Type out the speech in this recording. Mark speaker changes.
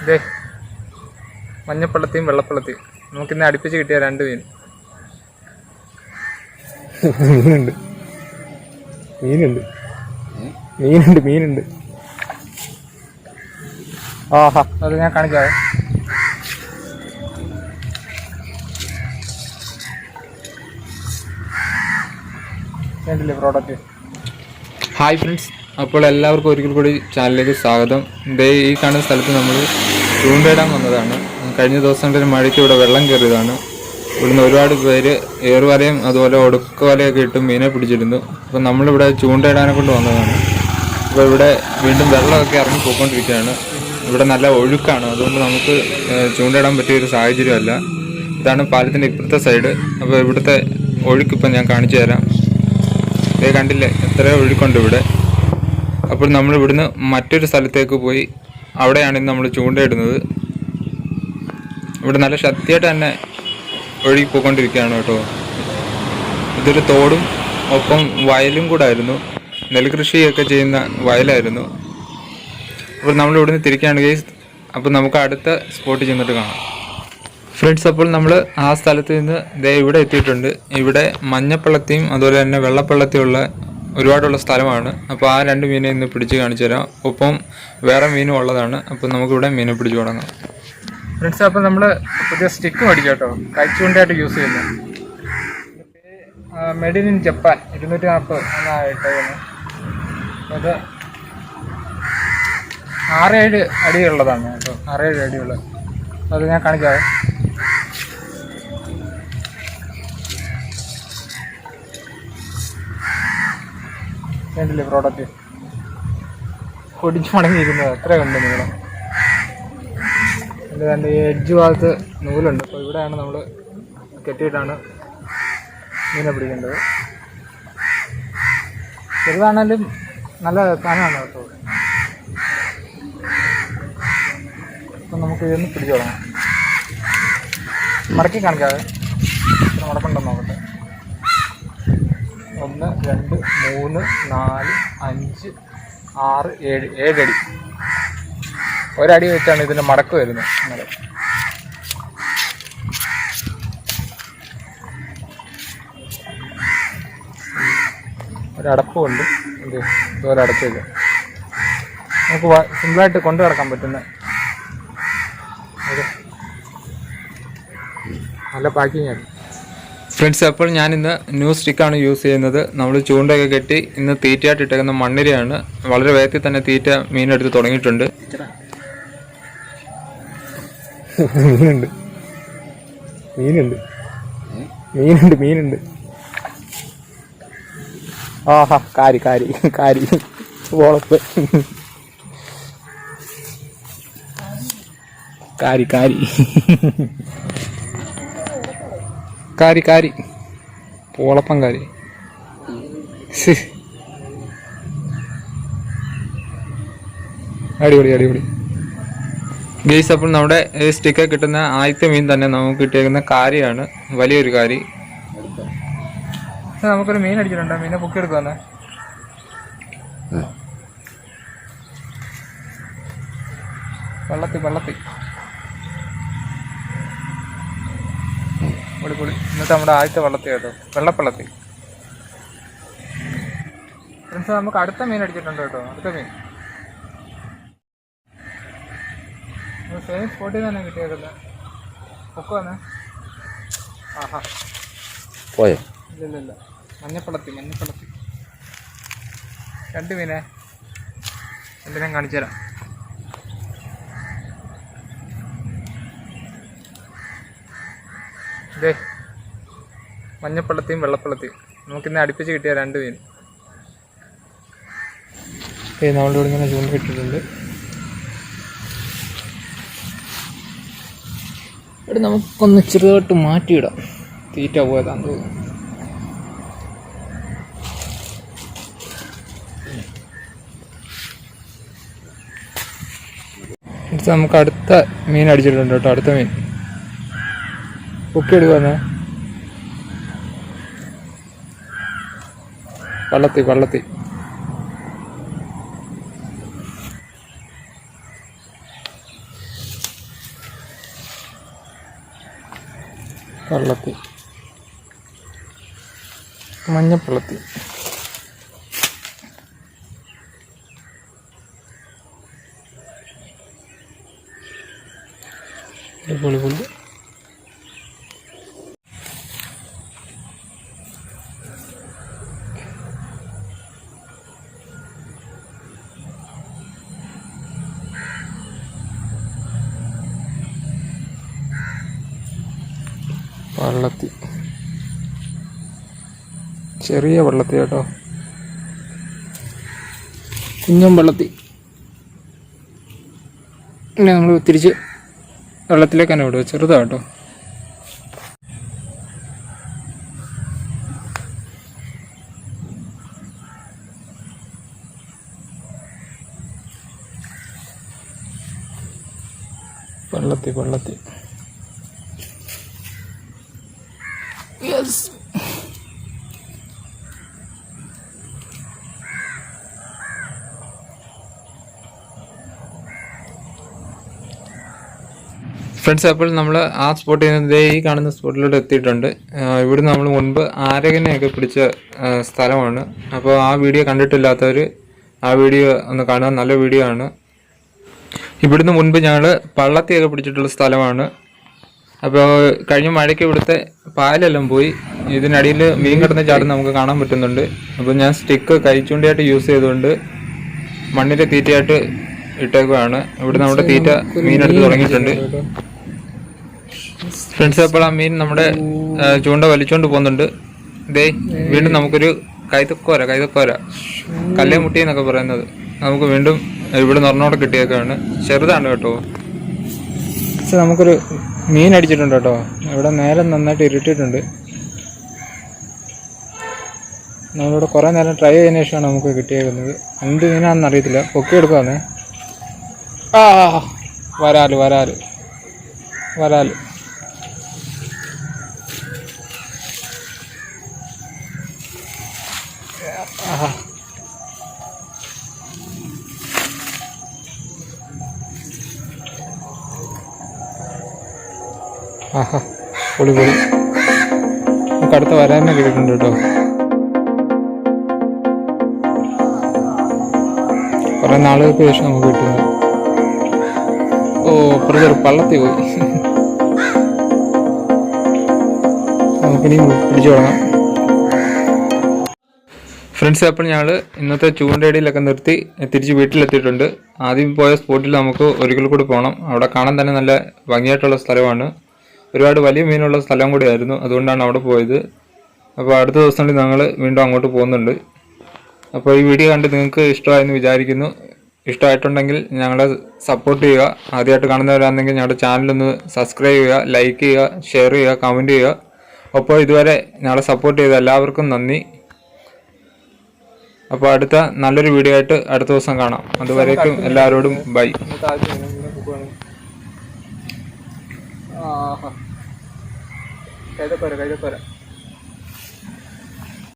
Speaker 1: ഇതേ മഞ്ഞപ്പള്ളത്തിയും വെള്ളപ്പള്ളത്തിയും നമുക്കിന്ന് അടുപ്പിച്ച് കിട്ടിയ 2 മീൻ.
Speaker 2: മീനുണ്ട് മീനുണ്ട് മീനുണ്ട് മീനുണ്ട്.
Speaker 1: ആഹാ, അത് ഞാൻ കാണിക്കാവേ. വേണ്ടില്ലേ പ്രോഡക്റ്റ്. ഹായ് ഫ്രണ്ട്സ്, അപ്പോൾ എല്ലാവർക്കും ഒരിക്കൽ കൂടി ചാനലിലേക്ക് സ്വാഗതം. ഈ കാണുന്ന സ്ഥലത്ത് നമ്മൾ ചൂണ്ടയിടാൻ വന്നതാണ്. കഴിഞ്ഞ ദിവസങ്ങളിൽ മഴയ്ക്ക് ഇവിടെ വെള്ളം കയറിയതാണ്. ഇവിടുന്ന് ഒരുപാട് പേര് ഏറുവലയും അതുപോലെ ഒടുക്കുവലയൊക്കെ ഇട്ട് മീനെ പിടിച്ചിരുന്നു. അപ്പോൾ നമ്മളിവിടെ ചൂണ്ടയിടാനെ കൊണ്ട് വന്നതാണ്. അപ്പോൾ ഇവിടെ വീണ്ടും വെള്ളമൊക്കെ ഇറങ്ങി പോയിക്കൊണ്ടിരിക്കുകയാണ്. ഇവിടെ നല്ല ഒഴുക്കാണ്, അതുകൊണ്ട് നമുക്ക് ചൂണ്ടയിടാൻ പറ്റിയൊരു സാഹചര്യമല്ല. ഇതാണ് പാലത്തിൻ്റെ ഇപ്പുറത്തെ സൈഡ്. അപ്പോൾ ഇവിടുത്തെ ഒഴുക്കിപ്പം ഞാൻ കാണിച്ചു തരാം. ഇതേ കണ്ടില്ലേ, എത്രയോ ഒഴുക്കുണ്ട് ഇവിടെ. അപ്പോൾ നമ്മൾ ഇവിടുന്ന് മറ്റൊരു സ്ഥലത്തേക്ക് പോയി അവിടെയാണ് ഇന്ന് നമ്മൾ ചൂണ്ടയിടുന്നത്. ഇവിടെ നല്ല ശക്തിയായിട്ട് തന്നെ ഒഴുകി പോയിക്കൊണ്ടിരിക്കുകയാണ് കേട്ടോ. ഇതൊരു തോടും ഒപ്പം വയലും കൂടെ ആയിരുന്നു. നെൽകൃഷിയൊക്കെ ചെയ്യുന്ന വയലായിരുന്നു. അപ്പോൾ നമ്മൾ ഇവിടുന്ന് തിരിക്കുകയാണ് ഗൈസ്. അപ്പോൾ നമുക്ക് അടുത്ത സ്പോട്ടിൽ ചെന്നിട്ട് കാണാം ഫ്രണ്ട്സ്. അപ്പോൾ നമ്മൾ ആ സ്ഥലത്ത് നിന്ന് ഇവിടെ എത്തിയിട്ടുണ്ട്. ഇവിടെ മഞ്ഞപ്പള്ളത്തിയും അതുപോലെ തന്നെ വെള്ളപ്പള്ളത്തിയുള്ള ഒരുപാടുള്ള സ്ഥലമാണ്. അപ്പോൾ ആ 2 മീനെ ഇന്ന് പിടിച്ച് കാണിച്ചു തരാം. ഒപ്പം വേറെ മീനും ഉള്ളതാണ്. അപ്പോൾ നമുക്കിവിടെ മീനെ പിടിച്ച് തുടങ്ങാം ഫ്രണ്ട്സ്. അപ്പോൾ നമ്മൾ പുതിയ സ്റ്റിക്ക് മേടിക്കാം കേട്ടോ, കൈച്ചൂണ്ടയായിട്ട് യൂസ് ചെയ്യുന്നത്. Made in Japan 240 എന്നായിട്ടായിരുന്നു. അത് 6-7 അടിയുള്ളതാണ് കേട്ടോ, 6-7 അടിയുള്ളത്. അത് ഞാൻ കാണിക്കാവേ. വേണ്ടില്ലേ പ്രോഡക്റ്റ്. പൊടിച്ച് മടങ്ങിയിരിക്കുന്നത് എത്രയുണ്ട് നീളം. എൻ്റെ രണ്ട് ഈ എഡ്ജ് ഭാഗത്ത് നൂലുണ്ട്. അപ്പോൾ ഇവിടെയാണ് നമ്മൾ കെട്ടിയിട്ടാണ് മീനെ പിടിക്കേണ്ടത്. ചെറുതാണെങ്കിലും നല്ല സാധനമാണ് കേട്ടോ. അപ്പം നമുക്ക് ഇതൊന്ന് പിടിച്ചു തുടങ്ങാം. മടക്കി കാണിക്കാതെ മടക്കുണ്ടെന്ന് നോക്കട്ടെ. 1 2 3 4 5 6 7 അടി. ഒരടി വെച്ചാണ് ഇതിൻ്റെ മടക്ക് വരുന്നത്. അങ്ങനെ ഒരടപ്പുണ്ട്. ഇതുപോലെ അടച്ചു വയ്ക്കാം. നമുക്ക് സിമ്പിളായിട്ട് കൊണ്ടു കിടക്കാൻ പറ്റുന്ന നല്ല പാക്കിംഗ് ആണ് ഫ്രണ്ട്സ്. അപ്പോൾ ഞാനിന്ന് ന്യൂ സ്റ്റിക്കാണ് യൂസ് ചെയ്യുന്നത്. നമ്മൾ ചൂണ്ടയൊക്കെ കെട്ടി ഇന്ന് തീറ്റയായിട്ട് ഇട്ടേക്കുന്ന മണ്ണിരയാണ്. വളരെ വേഗത്തിൽ തന്നെ തീറ്റ മീനെടുത്ത് തുടങ്ങിയിട്ടുണ്ട്.
Speaker 2: മീനുണ്ട് മീനുണ്ട് മീനുണ്ട് മീനുണ്ട്. ആഹാ, കാരി കാരി കാരി വോളപ്പ് കാരി കാരി
Speaker 1: കാരി കാരി പോളപ്പം കാരി. അടിപൊളി അടിപൊളി ഗെയ്സ്. അപ്പോൾ നമ്മുടെ സ്റ്റിക്ക് കിട്ടുന്ന ആദ്യത്തെ മീൻ തന്നെ നമുക്ക് കിട്ടിയേക്കുന്ന കാരിയാണ്, വലിയൊരു കാരി. നമുക്കൊരു മീൻ അടിച്ചിട്ടുണ്ട്. മീനെ പൊക്കി എടുക്കുവന്നെ. വെള്ളത്തി വെള്ളത്തി പൊളി. ഇന്നത്തെ നമ്മുടെ ആദ്യത്തെ വെള്ളത്തി കേട്ടോ, വെള്ളപ്പള്ളത്തി. ഫ്രണ്ട്സ്, നമുക്ക് അടുത്ത മീൻ അടിച്ചിട്ടുണ്ട് കേട്ടോ. അടുത്ത മീൻ സെയിം സ്പോട്ടിൽ തന്നെ കിട്ടിയേക്കുന്നത്. പൊക്കുവന്നെ. ആഹാ,
Speaker 2: പോയോ?
Speaker 1: ഇല്ല. മഞ്ഞപ്പള്ളത്തി 2 മീനെ ഞാൻ കാണിച്ചു തരാം. ഇതേ മഞ്ഞപ്പള്ളത്തിയും വെള്ളപ്പള്ളത്തിയും നമുക്കിന്ന് അടുപ്പിച്ച് കിട്ടിയ 2 മീൻ. നമ്മളുടെ ഇവിടെ ഇങ്ങനെ ചൂണ്ടിട്ടിട്ടുണ്ട്. ഇവിടെ നമുക്കൊന്ന് ചെറുതായിട്ട് മാറ്റിയിടാം. തീറ്റ പോയതാന്ന് തോന്നുന്നു. നമുക്ക് അടുത്ത മീൻ അടിച്ചിട്ടുണ്ട് കേട്ടോ. അടുത്ത മീൻ പൊക്കി എടുക്കുവന്നേ. വള്ളത്തി പള്ളത്തി, മഞ്ഞപ്പള്ളത്തി. പൊളി പൊളി. വള്ളത്തി, ചെറിയ വള്ളത്തി കേട്ടോ, കുഞ്ഞൻ വള്ളത്തി. പിന്നെ നമ്മൾ തിരിച്ച് വെള്ളത്തിലേക്ക് തന്നെ വിടുക, ചെറുതാട്ടോ. വള്ളത്തി വള്ളത്തി. യെസ്, ഫ്രണ്ട്സ്, അപ്പോൾ നമ്മൾ ആ സ്പോട്ടിൽ നിന്ന് ഈ കാണുന്ന സ്പോട്ടിലോട്ട് എത്തിയിട്ടുണ്ട്. ഇവിടുന്ന് നമ്മൾ മുൻപ് ആരകനെയൊക്കെ പിടിച്ച സ്ഥലമാണ്. അപ്പോൾ ആ വീഡിയോ കണ്ടിട്ടില്ലാത്തവർ ആ വീഡിയോ ഒന്ന് കാണുക, നല്ല വീഡിയോ ആണ്. ഇവിടുന്ന് മുൻപ് ഞങ്ങൾ പള്ളത്തിയൊക്കെ പിടിച്ചിട്ടുള്ള സ്ഥലമാണ്. അപ്പോൾ കഴിഞ്ഞ മഴയ്ക്ക് ഇവിടുത്തെ പാലെല്ലാം പോയി. ഇതിനടിയിൽ മീൻ കിടന്ന ചാടും നമുക്ക് കാണാൻ പറ്റുന്നുണ്ട്. അപ്പോൾ ഞാൻ സ്റ്റിക്ക് കൈച്ചൂണ്ടിയായിട്ട് യൂസ് ചെയ്തുകൊണ്ട് മണ്ണിൻ്റെ തീറ്റയായിട്ട് ഇട്ടേക്കുവാണ്. ഇവിടെ നമ്മുടെ തീറ്റ മീനെടുത്ത് തുടങ്ങിയിട്ടുണ്ട് ഫ്രണ്ട്സ്. അപ്പോൾ ആ മീൻ നമ്മുടെ ചൂണ്ട വലിച്ചുകൊണ്ട് പോകുന്നുണ്ട്. ഇതേ വീണ്ടും നമുക്കൊരു കൈതക്കോര കല്ലേ മുട്ടി എന്നൊക്കെ പറയുന്നത് നമുക്ക് വീണ്ടും ഇവിടെ നിറഞ്ഞോടെ കിട്ടിയേക്കാണ്. ചെറുതാണ് കേട്ടോ. പക്ഷെ നമുക്കൊരു മീൻ അടിച്ചിട്ടുണ്ട് കേട്ടോ. ഇവിടെ നേരെ നന്നായിട്ട് ഇരുട്ടിയിട്ടുണ്ട്. നമ്മളിവിടെ കുറേ നേരം ട്രൈ ചെയ്തതിനു ശേഷമാണ് നമുക്ക് കിട്ടിയേക്കുന്നത്. എന്ത് മീനാണെന്ന് അറിയത്തില്ല. പൊക്കി എടുക്കാന്നേ. ആ വരാല് വരാല് വരാല്. ആഹാ, ആഹാ, പൊളി പൊളി. നമുക്ക് അടുത്ത വരാനെ കിട്ടിയിട്ടുണ്ട് കേട്ടോ. കുറേ നാളുകൾക്ക് ശേഷം നമുക്ക് കിട്ടുന്നു. ഓ, അപ്പുറത്തൊരു പള്ളത്തി പോയി. നമുക്കിനി പിടിച്ചു തുടങ്ങാം ഫ്രണ്ട്സ്. അപ്പോൾ ഞങ്ങൾ ഇന്നത്തെ ചൂണ്ടയിടയിലൊക്കെ നിർത്തി തിരിച്ച് വീട്ടിലെത്തിയിട്ടുണ്ട്. ആദ്യം പോയ സ്പോട്ടിൽ നമുക്ക് ഒരിക്കൽ കൂടി പോകണം. അവിടെ കാണാൻ തന്നെ നല്ല ഭംഗിയായിട്ടുള്ള സ്ഥലമാണ്. ഒരുപാട് വലിയ മീനുള്ള സ്ഥലം കൂടിയായിരുന്നു, അതുകൊണ്ടാണ് അവിടെ പോയത്. അപ്പോൾ അടുത്ത ദിവസങ്ങളിൽ ഞങ്ങൾ വീണ്ടും അങ്ങോട്ട് പോകുന്നുണ്ട്. അപ്പോൾ ഈ വീഡിയോ കണ്ട് നിങ്ങൾക്ക് ഇഷ്ടമായെന്ന് വിചാരിക്കുന്നു. ഇഷ്ടമായിട്ടുണ്ടെങ്കിൽ ഞങ്ങളെ സപ്പോർട്ട് ചെയ്യുക. ആദ്യമായിട്ട് കാണുന്നവരാണെങ്കിൽ ഞങ്ങളുടെ ചാനലൊന്ന് സബ്സ്ക്രൈബ് ചെയ്യുക, ലൈക്ക് ചെയ്യുക, ഷെയർ ചെയ്യുക, കമൻറ്റ് ചെയ്യുക. അപ്പോൾ ഇതുവരെ ഞങ്ങളെ സപ്പോർട്ട് ചെയ്ത എല്ലാവർക്കും നന്ദി. അപ്പോൾ അടുത്ത നല്ലൊരു വീഡിയോ ആയിട്ട് അടുത്ത ദിവസം കാണാം. അതുവരേക്കും എല്ലാവരോടും ബൈ. കൈതക്കോര